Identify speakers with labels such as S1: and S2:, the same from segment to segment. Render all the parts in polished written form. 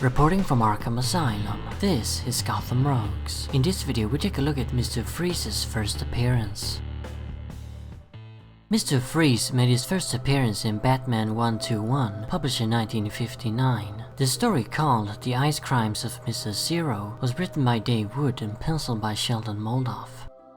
S1: Reporting from Arkham Asylum, this is Gotham Rogues. In this video we take a look at Mr. Freeze's first appearance. Mr. Freeze made his first appearance in Batman 121, published in 1959. The story called The Ice Crimes of Mr. Zero was written by Dave Wood and penciled by Sheldon Moldoff.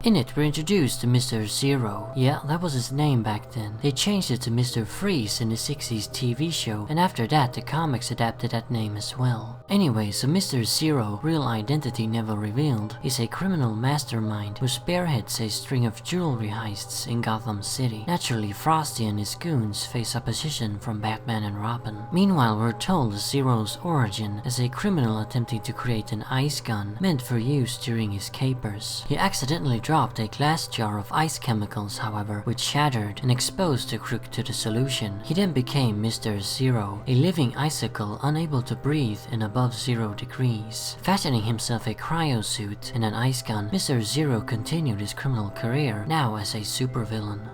S1: In it, we're introduced to Mr. Zero. Yeah, that was his name back then. They changed it to Mr. Freeze in the 60s TV show, and after that the comics adapted that name as well. Anyway, so Mr. Zero, real identity never revealed, is a criminal mastermind who spearheads a string of jewelry heists in Gotham City. Naturally, Frosty and his goons face opposition from Batman and Robin. Meanwhile, we're told Zero's origin as a criminal attempting to create an ice gun meant for use during his capers. He accidentally dropped a glass jar of ice chemicals, however, which shattered and exposed the crook to the solution. He then became Mr. Zero, a living icicle unable to breathe in above 0 degrees. Fashioning himself a cryosuit and an ice gun, Mr. Zero continued his criminal career, now as a supervillain.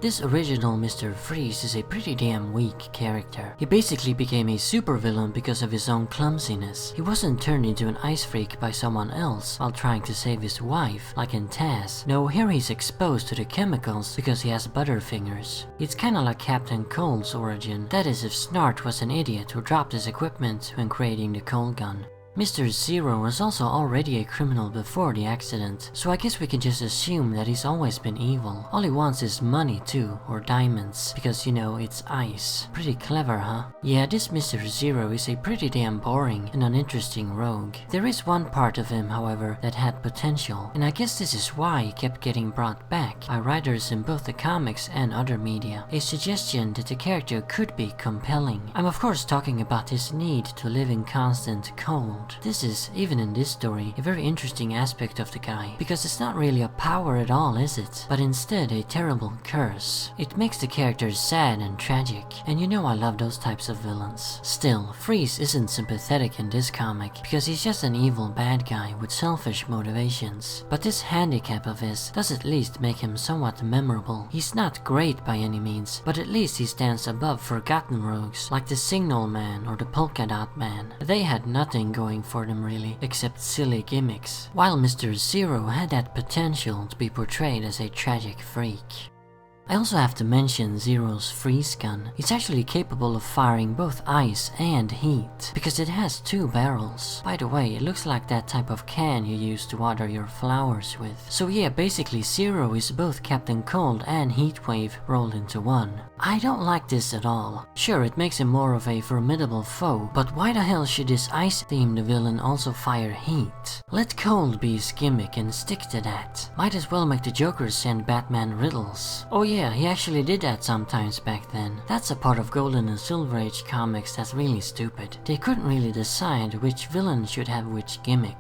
S1: This original Mr. Freeze is a pretty damn weak character. He basically became a supervillain because of his own clumsiness. He wasn't turned into an ice freak by someone else while trying to save his wife, like in Taz. No, here he's exposed to the chemicals because he has butterfingers. It's kinda like Captain Cold's origin. That is, if Snart was an idiot who dropped his equipment when creating the cold gun. Mr. Zero was also already a criminal before the accident, so I guess we can just assume that he's always been evil. All he wants is money too, or diamonds, because you know, it's ice. Pretty clever, huh? Yeah, this Mr. Zero is a pretty damn boring and uninteresting rogue. There is one part of him, however, that had potential, and I guess this is why he kept getting brought back by writers in both the comics and other media. A suggestion that the character could be compelling. I'm of course talking about his need to live in constant cold. This is, even in this story, a very interesting aspect of the guy, because it's not really a power at all, is it? But instead a terrible curse. It makes the character sad and tragic, and you know I love those types of villains. Still, Freeze isn't sympathetic in this comic, because he's just an evil bad guy with selfish motivations. But this handicap of his does at least make him somewhat memorable. He's not great by any means, but at least he stands above forgotten rogues like the Signal Man or the Polka Dot Man. They had nothing going for them really, except silly gimmicks, while Mr. Zero had that potential to be portrayed as a tragic freak. I also have to mention Zero's freeze gun. It's actually capable of firing both ice and heat, because it has 2 barrels. By the way, it looks like that type of can you use to water your flowers with. So yeah, basically Zero is both Captain Cold and Heatwave rolled into one. I don't like this at all. Sure, it makes him more of a formidable foe, but why the hell should this ice-themed villain also fire heat? Let Cold be his gimmick and stick to that. Might as well make the Joker send Batman riddles. Oh yeah, he actually did that sometimes back then. That's a part of Golden and Silver Age comics that's really stupid. They couldn't really decide which villain should have which gimmick.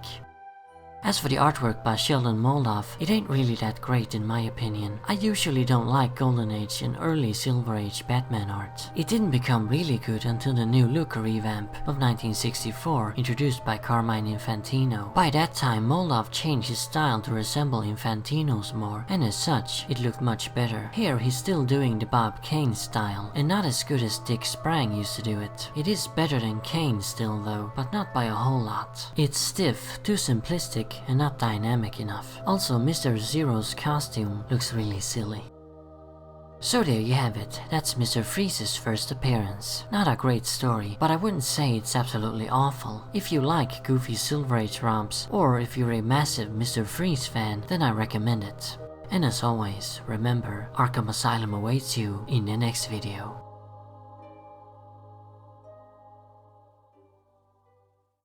S1: As for the artwork by Sheldon Moldoff, it ain't really that great in my opinion. I usually don't like Golden Age and early Silver Age Batman art. It didn't become really good until the New Look revamp of 1964, introduced by Carmine Infantino. By that time, Moldoff changed his style to resemble Infantino's more, and as such, it looked much better. Here, he's still doing the Bob Kane style, and not as good as Dick Sprang used to do it. It is better than Kane still though, but not by a whole lot. It's stiff, too simplistic, and not dynamic enough. Also, Mr. Zero's costume looks really silly. So there you have it, that's Mr. Freeze's first appearance. Not a great story, but I wouldn't say it's absolutely awful. If you like goofy Silver Age romps, or if you're a massive Mr. Freeze fan, then I recommend it. And as always, remember, Arkham Asylum awaits you in the next video.